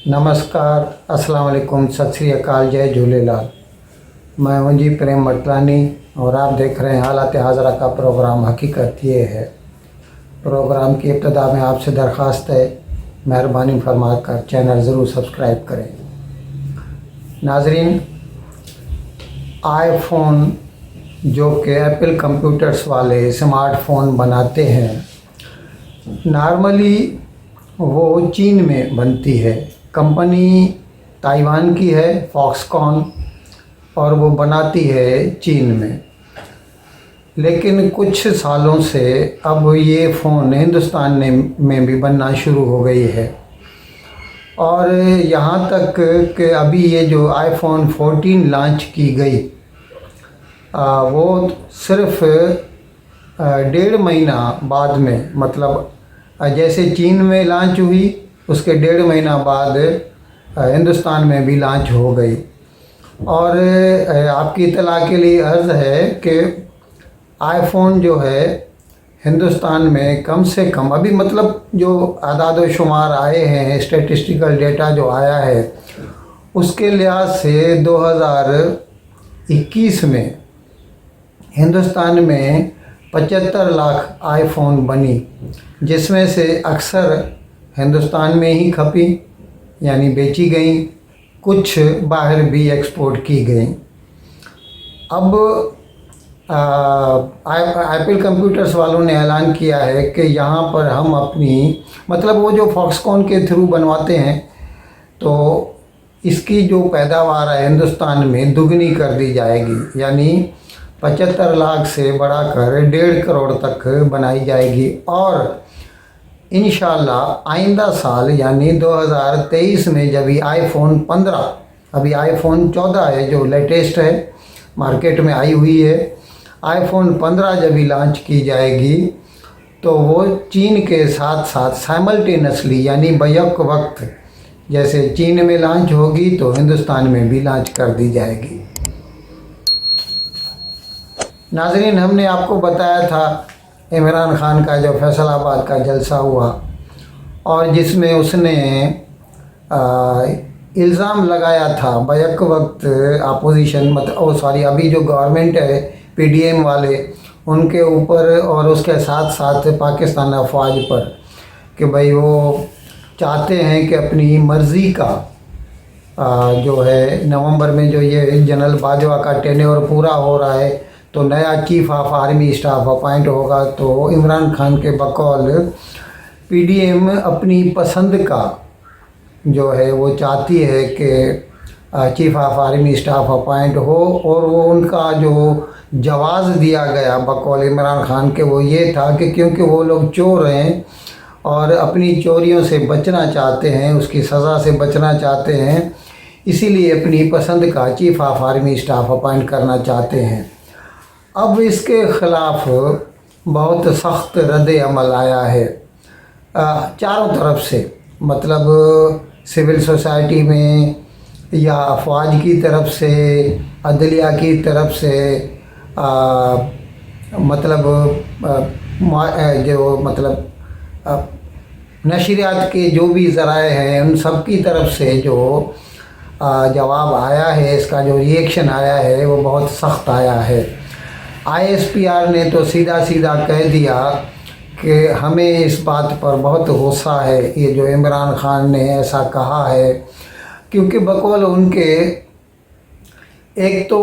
नमस्कार, अस्सलाम वालेकुम, सत श्री अकाल, जय झूलेलाल। मैं हूं जी प्रेम मटलानी और आप देख रहे हैं हालात हाज़रा का प्रोग्राम। हकीकत ये है, प्रोग्राम की इब्तिदा में आपसे दरख्वास्त है, मेहरबानी फरमा कर चैनल ज़रूर सब्सक्राइब करें। नाजरीन, आईफोन जो कि एप्पल कंप्यूटर्स वाले स्मार्टफ़ोन बनाते हैं, नॉर्मली वो चीन में बनती है। कंपनी ताइवान की है, फॉक्सकॉन, और वो बनाती है चीन में। लेकिन कुछ सालों से अब ये फ़ोन हिंदुस्तान में भी बनना शुरू हो गई है। और यहाँ तक कि अभी ये जो आईफोन 14 लॉन्च की गई, वो सिर्फ 1.5 महीना बाद में, मतलब जैसे चीन में लॉन्च हुई उसके 1.5 महीना बाद हिंदुस्तान में भी लॉन्च हो गई। और आपकी इत्तला के लिए अर्ज़ है कि आईफोन जो है हिंदुस्तान में कम से कम अभी, मतलब जो आदाद व शुमार आए हैं, स्टेटिस्टिकल डेटा जो आया है उसके लिहाज से 2021 में हिंदुस्तान में 75 लाख आईफोन बनी, जिसमें से अक्सर हिंदुस्तान में ही खपी यानी बेची गई, कुछ बाहर भी एक्सपोर्ट की गई। अब एप्पल कंप्यूटर्स वालों ने ऐलान किया है कि यहाँ पर हम अपनी, मतलब वो जो फॉक्सकॉन के थ्रू बनवाते हैं, तो इसकी जो पैदावार है हिंदुस्तान में दुगनी कर दी जाएगी, यानी 75 लाख से बढ़ाकर 1.5 करोड़ तक बनाई जाएगी। और इंशाल्लाह आइंदा साल यानी 2023 में जब आईफोन 15, अभी आईफोन 14 है जो लेटेस्ट है, मार्केट में आई हुई है, आईफोन 15 जब लॉन्च की जाएगी तो वो चीन के साथ साथ साइमल्टेनियसली यानी बैक वक्त, जैसे चीन में लॉन्च होगी तो हिंदुस्तान में भी लॉन्च कर दी जाएगी। नाजरीन, हमने आपको बताया था इमरान खान का जो फैसलाबाद का जलसा हुआ और जिसमें उसने इल्ज़ाम लगाया था बैक वक्त अपोजिशन, अभी जो गवर्नमेंट है पीडीएम वाले, उनके ऊपर और उसके साथ साथ पाकिस्तान अफवाज पर, कि भाई वो चाहते हैं कि अपनी मर्ज़ी का जो है नवंबर में जो ये जनरल बाजवा का टेन्योर पूरा हो रहा है तो नया chief of army staff appoint होगा। तो इमरान खान के बकौल पीडीएम अपनी पसंद का जो है वो चाहती है कि chief of army staff appoint हो, और वो उनका जो जवाज़ दिया गया बकौल इमरान खान के वो ये था कि क्योंकि वो लोग चोर हैं और अपनी चोरियों से बचना चाहते हैं, उसकी सज़ा से बचना चाहते हैं, इसीलिए अपनी पसंद का chief of army staff appoint करना चाहते हैं। अब इसके ख़िलाफ़ बहुत सख्त रद्द अमल आया है चारों तरफ से, मतलब सिविल सोसाइटी में या अफवाज की तरफ से, अदलिया की तरफ से, नशरियात के जो भी ज़राए हैं उन सब की तरफ से जो जवाब आया है, इसका जो रिएक्शन आया है वो बहुत सख्त आया है। आईएसपीआर ने तो सीधा सीधा कह दिया कि हमें इस बात पर बहुत गुस्सा है, ये जो इमरान खान ने ऐसा कहा है, क्योंकि बकौल उनके एक तो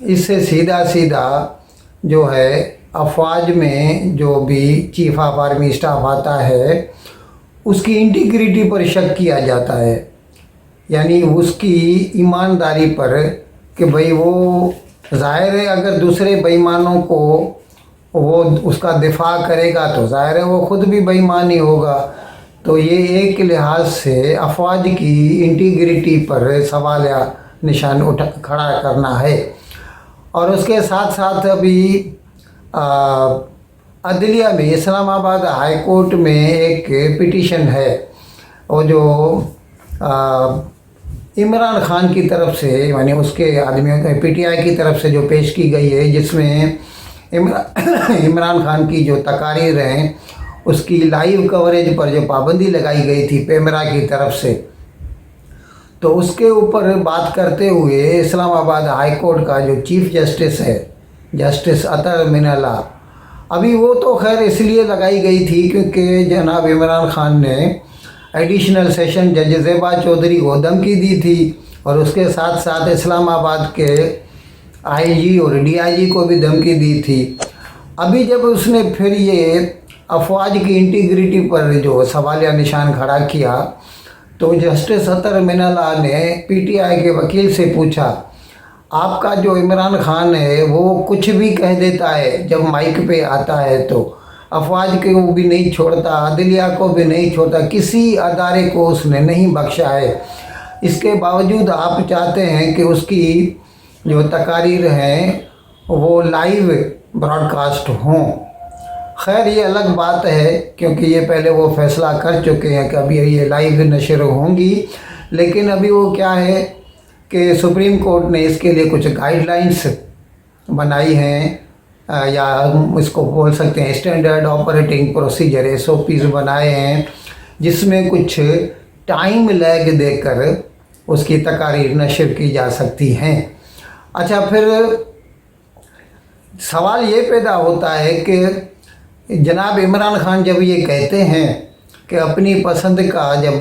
इससे सीधा सीधा जो है अफवाज में जो भी चीफ ऑफ आर्मी स्टाफ आता है उसकी इंटीग्रिटी पर शक किया जाता है, यानी उसकी ईमानदारी पर, कि भाई वो ज़ाहिर है अगर दूसरे बेईमानों को वो उसका दिफा करेगा तो ज़ाहिर है वो ख़ुद भी बेईमान ही होगा। तो ये एक लिहाज से अफवाज की इंटीग्रिटी पर सवाल या निशान खड़ा करना है। और उसके साथ साथ अभी अदलिया में, इस्लामाबाद हाई कोर्ट में एक पिटीशन है, वो जो इमरान खान की तरफ से, यानी उसके आदमियों पीटीआई की तरफ से जो पेश की गई है, जिसमें इमरान खान की जो तकारीर हैं उसकी लाइव कवरेज पर जो पाबंदी लगाई गई थी पेमरा की तरफ से, तो उसके ऊपर बात करते हुए इस्लामाबाद हाई कोर्ट का जो चीफ जस्टिस है, जस्टिस अतर मिनल्ला, अभी वो तो खैर इसलिए लगाई गई थी क्योंकि जनाब इमरान खान ने एडिशनल सेशन जज ज़ेबा चौधरी को धमकी दी थी और उसके साथ साथ इस्लामाबाद के आईजी और डीआईजी को भी धमकी दी थी। अभी जब उसने फिर ये अफवाज की इंटीग्रिटी पर जो सवालिया निशान खड़ा किया तो जस्टिस अतर मिनल्ला ने पीटीआई के वकील से पूछा, आपका जो इमरान खान है वो कुछ भी कह देता है जब माइक पे आता है, तो अफवाज को भी नहीं छोड़ता, अदलिया को भी नहीं छोड़ता, किसी अदारे को उसने नहीं बख्शा है। इसके बावजूद आप चाहते हैं कि उसकी जो तकारीर हैं वो लाइव ब्रॉडकास्ट हों। खैर ये अलग बात है क्योंकि ये पहले वो फैसला कर चुके हैं कि अभी ये लाइव नशर होंगी, लेकिन अभी वो क्या है कि सुप्रीम कोर्ट ने इसके लिए कुछ गाइडलाइंस बनाई हैं, या इसको बोल सकते हैं स्टैंडर्ड ऑपरेटिंग प्रोसीजर SOPs बनाए हैं, जिसमें कुछ टाइम लैग देकर उसकी तकारीर नशर की जा सकती हैं। अच्छा, फिर सवाल ये पैदा होता है कि जनाब इमरान खान जब ये कहते हैं कि अपनी पसंद का जब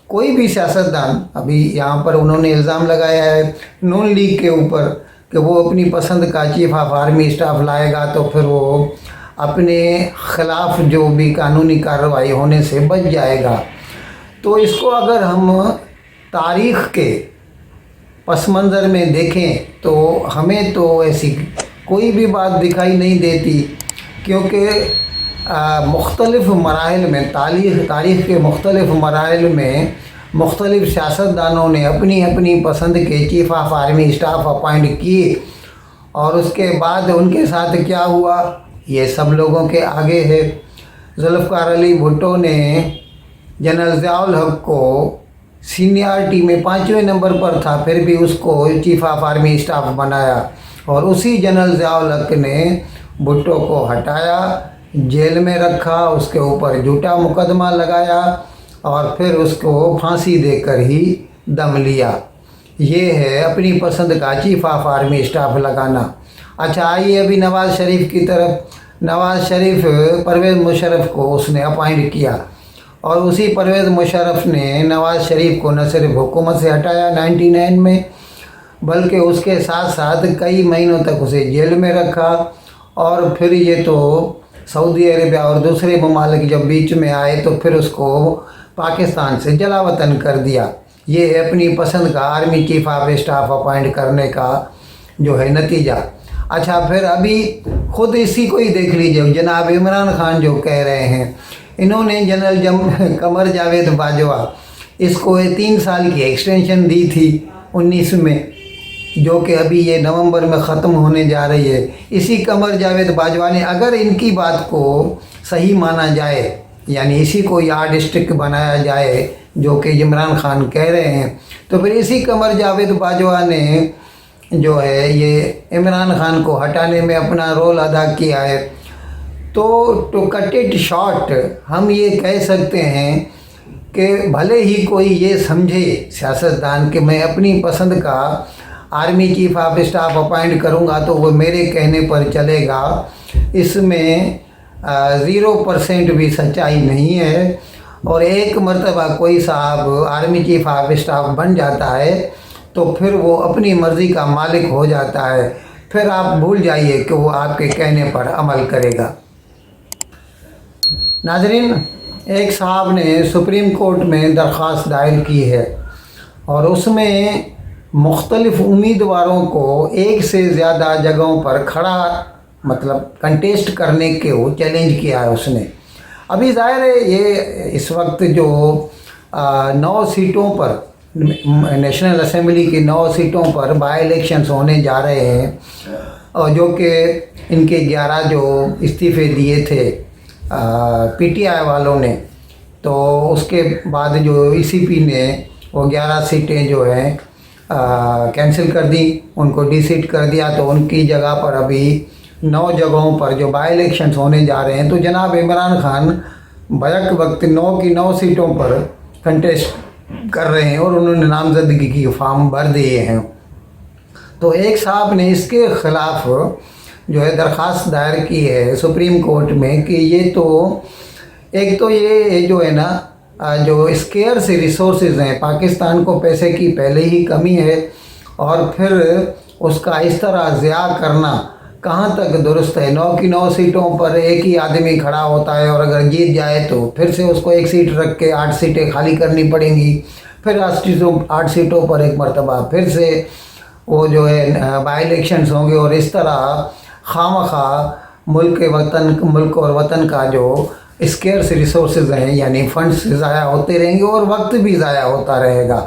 कोई भी सियासतदान, अभी यहाँ पर उन्होंने इल्ज़ाम लगाया है नून लीग के ऊपर कि वो अपनी पसंद का चीफ ऑफ आर्मी स्टाफ लाएगा तो फिर वो अपने ख़िलाफ़ जो भी कानूनी कार्रवाई होने से बच जाएगा। तो इसको अगर हम तारीख़ के पस मंज़र में देखें तो हमें तो ऐसी कोई भी बात दिखाई नहीं देती, क्योंकि मुख्तलिफ़ मराहिल में तारीख़ के मुख्तलिफ़ मराहिल में मुख्तलिफ़ सियासतदानों ने अपनी अपनी पसंद के chief of army staff appoint किए और उसके बाद उनके साथ क्या हुआ ये सब लोगों के आगे है। जुल्फ़िकार अली भुट्टो ने जनरल ज़ियाउल हक़ को सीनियरिटी में 5वें नंबर पर था, फिर भी उसको चीफ ऑफ आर्मी स्टाफ बनाया और उसी जनरल ज़ियाउल हक़ ने भुट्टो को हटाया, जेल में रखा, उसके ऊपर झूठा मुकदमा लगाया और फिर उसको फांसी देकर ही दम लिया। ये है अपनी पसंद का चीफ ऑफ आर्मी स्टाफ लगाना। अच्छा, आइए अभी नवाज़ शरीफ की तरफ। नवाज़ शरीफ परवेज़ मुशर्रफ को उसने अपॉइंट किया और उसी परवेज़ मुशर्रफ ने नवाज़ शरीफ को न सिर्फ हुकूमत से हटाया 99 में, बल्कि उसके साथ साथ कई महीनों तक उसे जेल में रखा और फिर ये तो सऊदी अरेबिया और दूसरे ममालिक जब बीच में आए तो फिर उसको पाकिस्तान से जलावतन कर दिया। ये है अपनी पसंद का army chief of staff appoint करने का जो है नतीजा। अच्छा, फिर अभी ख़ुद इसी को ही देख लीजिए, जनाब इमरान खान जो कह रहे हैं, इन्होंने जनरल कमर जावेद बाजवा इसको 3 साल की एक्सटेंशन दी थी 19 में, जो कि अभी ये नवंबर में ख़त्म होने जा रही है। इसी कमर जावेद बाजवा ने अगर इनकी बात को सही माना जाए, यानी इसी को यार्ड स्टिक बनाया जाए जो कि इमरान खान कह रहे हैं, तो फिर इसी कमर जावेद बाजवा ने जो है ये इमरान खान को हटाने में अपना रोल अदा किया है। तो टू कट इट शॉर्ट हम ये कह सकते हैं कि भले ही कोई ये समझे सियासतदान कि मैं अपनी पसंद का army chief of staff appoint करूंगा तो वो मेरे कहने पर चलेगा, इसमें 0% भी सच्चाई नहीं है। और एक मर्तबा कोई साहब आर्मी चीफ ऑफ स्टाफ बन जाता है तो फिर वो अपनी मर्ज़ी का मालिक हो जाता है, फिर आप भूल जाइए कि वो आपके कहने पर अमल करेगा। नाज़रीन, एक साहब ने सुप्रीम कोर्ट में दरख्वास्त दायर की है और उसमें मुख्तलिफ़ उम्मीदवारों को एक से ज़्यादा जगहों पर खड़ा मतलब कंटेस्ट करने के वो चैलेंज किया है उसने। अभी ज़ाहिर है ये इस वक्त जो 9 सीटों पर नेशनल असेंबली की 9 सीटों पर बाई इलेक्शंस होने जा रहे हैं और जो कि इनके 11 जो इस्तीफ़े दिए थे पीटीआई वालों ने, तो उसके बाद जो ईसीपी ने वो 11 सीटें जो हैं कैंसिल कर दी, उनको डिसीट कर दिया। तो उनकी जगह पर अभी 9 जगहों पर जो बाई इलेक्शंस होने जा रहे हैं, तो जनाब इमरान खान बैक वक्त 9 की 9 सीटों पर कंटेस्ट कर रहे हैं और उन्होंने नामजदगी की फॉर्म भर दिए हैं। तो एक साहब ने इसके ख़िलाफ़ जो है दरख्वास्त दायर की है सुप्रीम कोर्ट में कि ये तो एक तो ये जो है ना जो स्केर्स रिसोर्सेज हैं, पाकिस्तान को पैसे की पहले ही कमी है और फिर उसका इस तरह ज़िया करना कहाँ तक दुरुस्त है। 9 की 9 सीटों पर एक ही आदमी खड़ा होता है और अगर जीत जाए तो फिर से उसको एक सीट रख के 8 सीटें खाली करनी पड़ेंगी, फिर 8 सीटों पर एक मरतबा फिर से वो जो है बाई इलेक्शंस होंगे और इस तरह खामखा मुल्क और वतन का जो स्केर्स रिसोर्सेज हैं यानी फंड्स ज़ाया होते रहेंगे और वक्त भी ज़ाया होता रहेगा।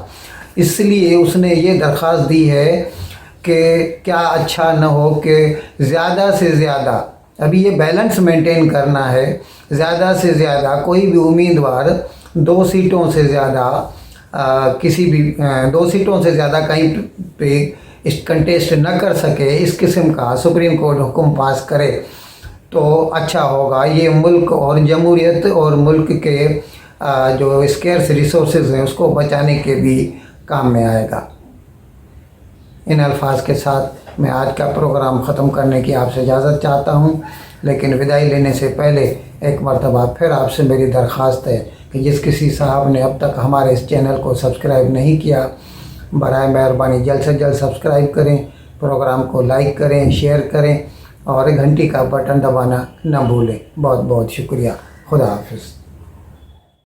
इसलिए उसने ये दरख्वास्त दी है कि क्या अच्छा न हो कि ज़्यादा से ज़्यादा, अभी ये बैलेंस मेंटेन करना है, ज़्यादा से ज़्यादा कोई भी उम्मीदवार 2 सीटों से ज़्यादा किसी भी 2 सीटों से ज़्यादा कहीं पे कंटेस्ट न कर सके, इस किस्म का सुप्रीम कोर्ट हुक्म पास करे तो अच्छा होगा। ये मुल्क और जमहूरियत और मुल्क के जो स्केर्स रिसोर्सेज हैं उसको बचाने के भी काम में आएगा। इन अल्फाज के साथ मैं आज का प्रोग्राम ख़त्म करने की आपसे इजाज़त चाहता हूँ, लेकिन विदाई लेने से पहले एक मरतबा फिर आपसे मेरी दरख्वास्त है कि जिस किसी साहब ने अब तक हमारे इस चैनल को सब्सक्राइब नहीं किया, बराए मेहरबानी जल्द से जल्द सब्सक्राइब करें, प्रोग्राम को लाइक करें, शेयर करें और घंटी का बटन दबाना न भूलें। बहुत बहुत शुक्रिया। खुदा हाफिज़।